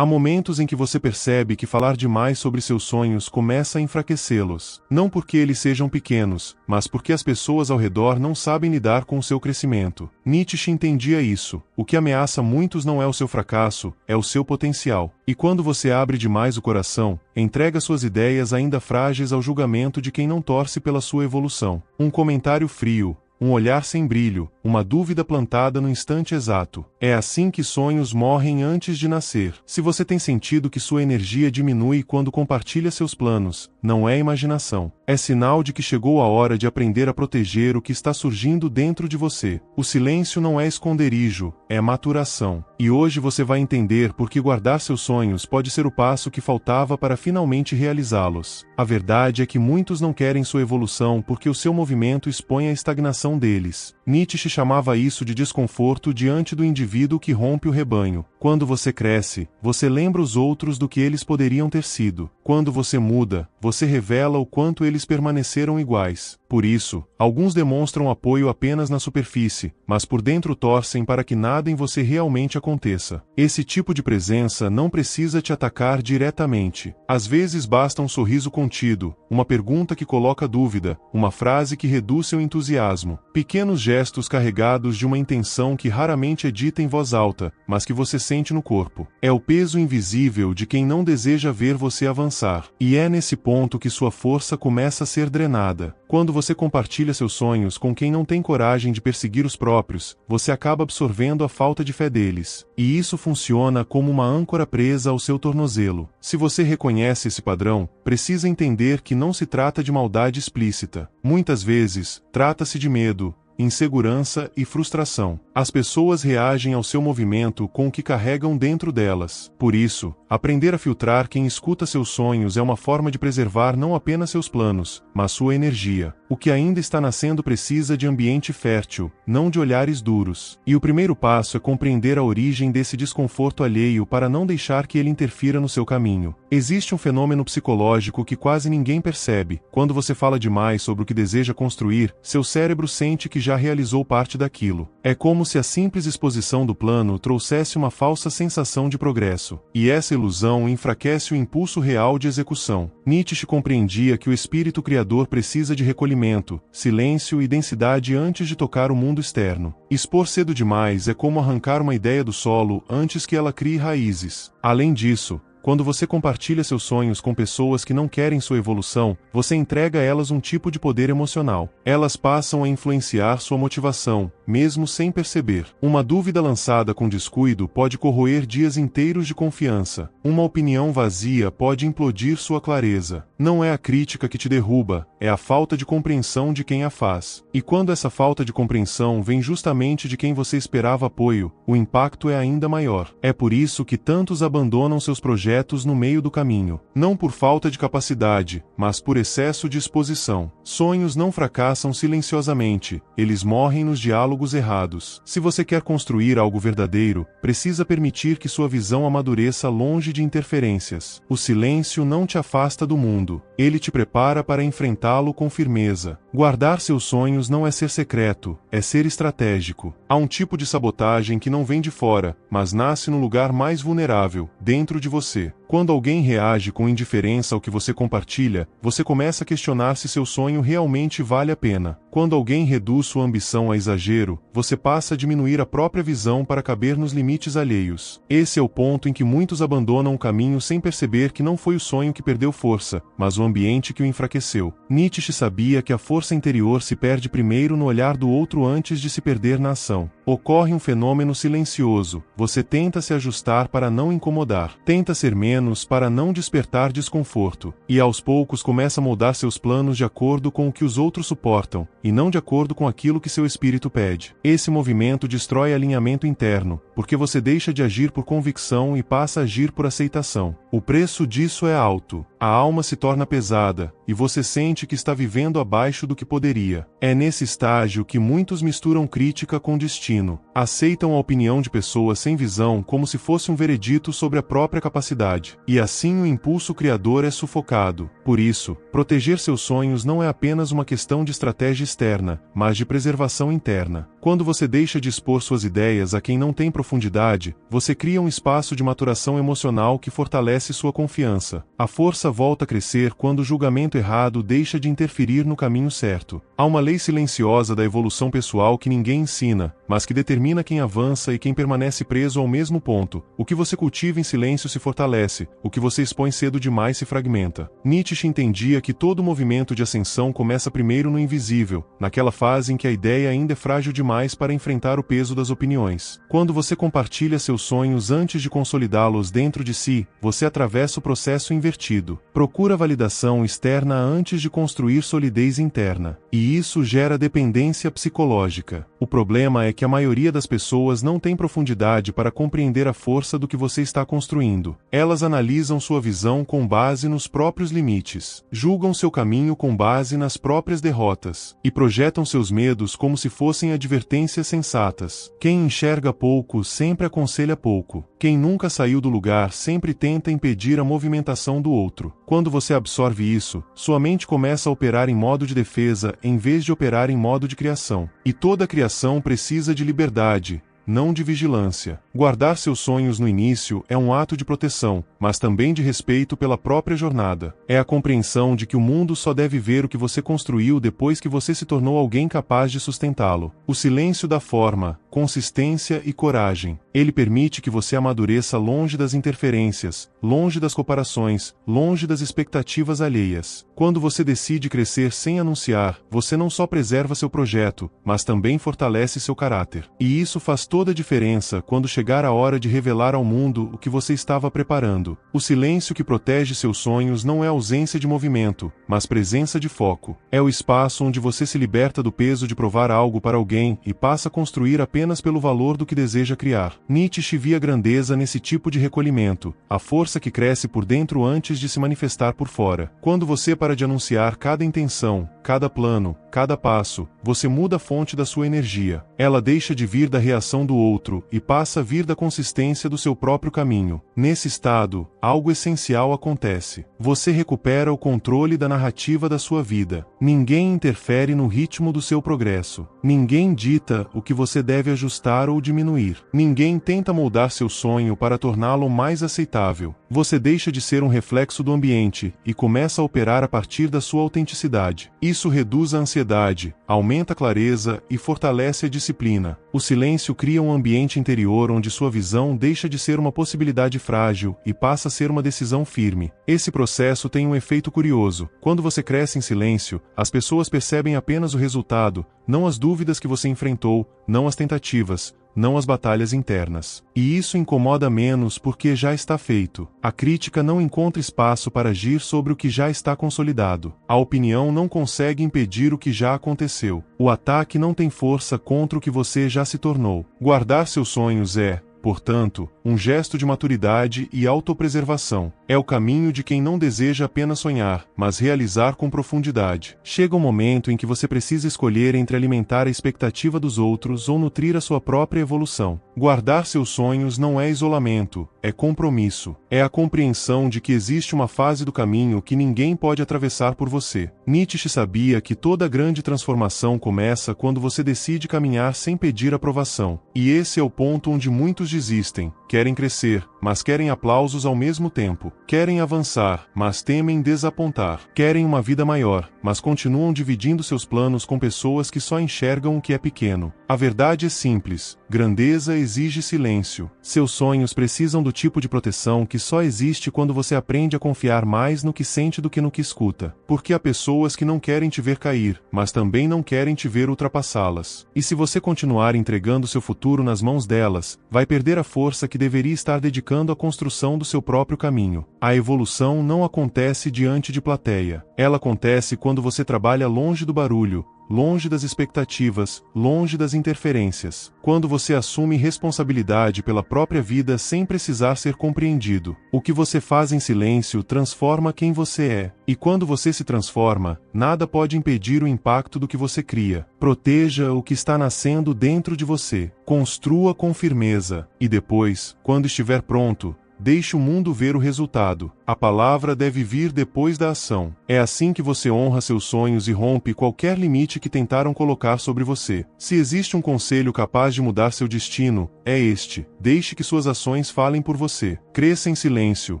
Há momentos em que você percebe que falar demais sobre seus sonhos começa a enfraquecê-los. Não porque eles sejam pequenos, mas porque as pessoas ao redor não sabem lidar com o seu crescimento. Nietzsche entendia isso. O que ameaça muitos não é o seu fracasso, é o seu potencial. E quando você abre demais o coração, entrega suas ideias ainda frágeis ao julgamento de quem não torce pela sua evolução. Um comentário frio, um olhar sem brilho, uma dúvida plantada no instante exato. É assim que sonhos morrem antes de nascer. Se você tem sentido que sua energia diminui quando compartilha seus planos, não é imaginação. É sinal de que chegou a hora de aprender a proteger o que está surgindo dentro de você. O silêncio não é esconderijo, é maturação. E hoje você vai entender por que guardar seus sonhos pode ser o passo que faltava para finalmente realizá-los. A verdade é que muitos não querem sua evolução porque o seu movimento expõe a estagnação deles. Nietzsche chamava isso de desconforto diante do indivíduo que rompe o rebanho. Quando você cresce, você lembra os outros do que eles poderiam ter sido. Quando você muda, você revela o quanto eles permaneceram iguais. Por isso, alguns demonstram apoio apenas na superfície, mas por dentro torcem para que nada em você realmente aconteça. Esse tipo de presença não precisa te atacar diretamente. Às vezes basta um sorriso contido, uma pergunta que coloca dúvida, uma frase que reduz seu entusiasmo. Pequenos gestos carregados de uma intenção que raramente é dita em voz alta, mas que você sente no corpo. É o peso invisível de quem não deseja ver você avançar. E é nesse ponto que sua força começa a ser drenada. Quando você compartilha seus sonhos com quem não tem coragem de perseguir os próprios, você acaba absorvendo a falta de fé deles. E isso funciona como uma âncora presa ao seu tornozelo. Se você reconhece esse padrão, precisa entender que não se trata de maldade explícita. Muitas vezes, trata-se de medo, insegurança e frustração. As pessoas reagem ao seu movimento com o que carregam dentro delas. Por isso, aprender a filtrar quem escuta seus sonhos é uma forma de preservar não apenas seus planos, mas sua energia. O que ainda está nascendo precisa de ambiente fértil, não de olhares duros. E o primeiro passo é compreender a origem desse desconforto alheio para não deixar que ele interfira no seu caminho. Existe um fenômeno psicológico que quase ninguém percebe. Quando você fala demais sobre o que deseja construir, seu cérebro sente que já realizou parte daquilo. É como se a simples exposição do plano trouxesse uma falsa sensação de progresso. E essa ilusão enfraquece o impulso real de execução. Nietzsche compreendia que o espírito criador precisa de recolhimento, silêncio e densidade antes de tocar o mundo externo. Expor cedo demais é como arrancar uma ideia do solo antes que ela crie raízes. Além disso, quando você compartilha seus sonhos com pessoas que não querem sua evolução, você entrega a elas um tipo de poder emocional. Elas passam a influenciar sua motivação, mesmo sem perceber. Uma dúvida lançada com descuido pode corroer dias inteiros de confiança. Uma opinião vazia pode implodir sua clareza. Não é a crítica que te derruba, é a falta de compreensão de quem a faz. E quando essa falta de compreensão vem justamente de quem você esperava apoio, o impacto é ainda maior. É por isso que tantos abandonam seus projetos no meio do caminho, não por falta de capacidade, mas por excesso de exposição. Sonhos não fracassam silenciosamente, eles morrem nos diálogos errados. Se você quer construir algo verdadeiro, precisa permitir que sua visão amadureça longe de interferências. O silêncio não te afasta do mundo, ele te prepara para enfrentá-lo com firmeza. Guardar seus sonhos não é ser secreto, é ser estratégico. Há um tipo de sabotagem que não vem de fora, mas nasce no lugar mais vulnerável, dentro de você. Quando alguém reage com indiferença ao que você compartilha, você começa a questionar se seu sonho realmente vale a pena. Quando alguém reduz sua ambição a exagero, você passa a diminuir a própria visão para caber nos limites alheios. Esse é o ponto em que muitos abandonam o caminho sem perceber que não foi o sonho que perdeu força, mas o ambiente que o enfraqueceu. Nietzsche sabia que a força interior se perde primeiro no olhar do outro antes de se perder na ação. Ocorre um fenômeno silencioso. Você tenta se ajustar para não incomodar. Tenta ser menos para não despertar desconforto. E aos poucos começa a moldar seus planos de acordo com o que os outros suportam, e não de acordo com aquilo que seu espírito pede. Esse movimento destrói alinhamento interno, porque você deixa de agir por convicção e passa a agir por aceitação. O preço disso é alto. A alma se torna pesada, e você sente que está vivendo abaixo do que poderia. É nesse estágio que muitos misturam crítica com destino. Aceitam a opinião de pessoas sem visão como se fosse um veredito sobre a própria capacidade. E assim o impulso criador é sufocado. Por isso, proteger seus sonhos não é apenas uma questão de estratégia externa, mas de preservação interna. Quando você deixa de expor suas ideias a quem não tem profundidade, você cria um espaço de maturação emocional que fortalece sua confiança. A força volta a crescer quando o julgamento errado deixa de interferir no caminho certo. Há uma lei silenciosa da evolução pessoal que ninguém ensina, mas que determina quem avança e quem permanece preso ao mesmo ponto. O que você cultiva em silêncio se fortalece, o que você expõe cedo demais se fragmenta. Nietzsche entendia que todo movimento de ascensão começa primeiro no invisível, naquela fase em que a ideia ainda é frágil demais para enfrentar o peso das opiniões. Quando você compartilha seus sonhos antes de consolidá-los dentro de si, você atravessa o processo invertido. Procura validação externa antes de construir solidez interna. E isso gera dependência psicológica. O problema é que a maioria das pessoas não tem profundidade para compreender a força do que você está construindo. Elas analisam sua visão com base nos próprios limites, julgam seu caminho com base nas próprias derrotas, e projetam seus medos como se fossem advertências sensatas. Quem enxerga pouco sempre aconselha pouco. Quem nunca saiu do lugar sempre tenta impedir a movimentação do outro. Quando você absorve isso, sua mente começa a operar em modo de defesa em vez de operar em modo de criação. E toda criação precisa de liberdade, não de vigilância. Guardar seus sonhos no início é um ato de proteção, mas também de respeito pela própria jornada. É a compreensão de que o mundo só deve ver o que você construiu depois que você se tornou alguém capaz de sustentá-lo. O silêncio dá forma, consistência e coragem. Ele permite que você amadureça longe das interferências, longe das comparações, longe das expectativas alheias. Quando você decide crescer sem anunciar, você não só preserva seu projeto, mas também fortalece seu caráter. E isso faz toda a diferença quando chegar a hora de revelar ao mundo o que você estava preparando. O silêncio que protege seus sonhos não é ausência de movimento, mas presença de foco. É o espaço onde você se liberta do peso de provar algo para alguém e passa a construir apenas pelo valor do que deseja criar. Nietzsche via grandeza nesse tipo de recolhimento, a força que cresce por dentro antes de se manifestar por fora. Quando você para de anunciar cada intenção, cada plano, cada passo, você muda a fonte da sua energia. Ela deixa de vir da reação do outro e passa a vir da consistência do seu próprio caminho. Nesse estado, algo essencial acontece. Você recupera o controle da narrativa da sua vida. Ninguém interfere no ritmo do seu progresso. Ninguém dita o que você deve ajustar ou diminuir. Ninguém tenta moldar seu sonho para torná-lo mais aceitável. Você deixa de ser um reflexo do ambiente e começa a operar a partir da sua autenticidade. Isso reduz a ansiedade, aumenta a clareza e fortalece a disciplina. O silêncio cria um ambiente interior onde sua visão deixa de ser uma possibilidade frágil e passa a ser uma decisão firme. Esse processo tem um efeito curioso. Quando você cresce em silêncio, as pessoas percebem apenas o resultado, não as dúvidas que você enfrentou, não as tentativas, não as batalhas internas. E isso incomoda menos porque já está feito. A crítica não encontra espaço para agir sobre o que já está consolidado. A opinião não consegue impedir o que já aconteceu. O ataque não tem força contra o que você já se tornou. Guardar seus sonhos é, portanto, um gesto de maturidade e autopreservação. É o caminho de quem não deseja apenas sonhar, mas realizar com profundidade. Chega um momento em que você precisa escolher entre alimentar a expectativa dos outros ou nutrir a sua própria evolução. Guardar seus sonhos não é isolamento, é compromisso. É a compreensão de que existe uma fase do caminho que ninguém pode atravessar por você. Nietzsche sabia que toda grande transformação começa quando você decide caminhar sem pedir aprovação. E esse é o ponto onde muitos desistem. Querem crescer, mas querem aplausos ao mesmo tempo. Querem avançar, mas temem desapontar. Querem uma vida maior, mas continuam dividindo seus planos com pessoas que só enxergam o que é pequeno. A verdade é simples: grandeza exige silêncio. Seus sonhos precisam do tipo de proteção que só existe quando você aprende a confiar mais no que sente do que no que escuta. Porque há pessoas que não querem te ver cair, mas também não querem te ver ultrapassá-las. E se você continuar entregando seu futuro nas mãos delas, vai perder a força que deveria estar dedicando à construção do seu próprio caminho. A evolução não acontece diante de plateia. Ela acontece quando você trabalha longe do barulho, longe das expectativas, longe das interferências. Quando você assume responsabilidade pela própria vida sem precisar ser compreendido. O que você faz em silêncio transforma quem você é. E quando você se transforma, nada pode impedir o impacto do que você cria. Proteja o que está nascendo dentro de você. Construa com firmeza. E depois, quando estiver pronto, deixe o mundo ver o resultado. A palavra deve vir depois da ação. É assim que você honra seus sonhos e rompe qualquer limite que tentaram colocar sobre você. Se existe um conselho capaz de mudar seu destino, é este: deixe que suas ações falem por você. Cresça em silêncio.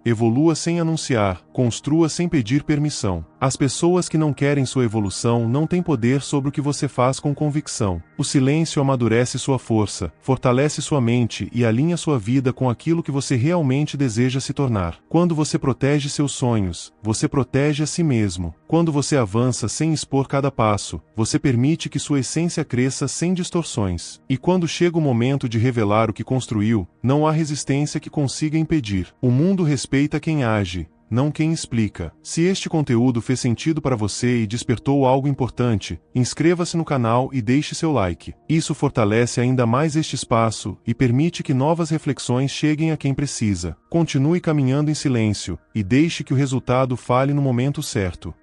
Evolua sem anunciar, construa sem pedir permissão. As pessoas que não querem sua evolução não têm poder sobre o que você faz com convicção. O silêncio amadurece sua força, fortalece sua mente e alinha sua vida com aquilo que você realmente deseja se tornar. Quando você protege seus sonhos, você protege a si mesmo. Quando você avança sem expor cada passo, você permite que sua essência cresça sem distorções. E quando chega o momento de revelar o que construiu, não há resistência que consiga impedir. O mundo respeita quem age, não quem explica. Se este conteúdo fez sentido para você e despertou algo importante, inscreva-se no canal e deixe seu like. Isso fortalece ainda mais este espaço e permite que novas reflexões cheguem a quem precisa. Continue caminhando em silêncio e deixe que o resultado fale no momento certo.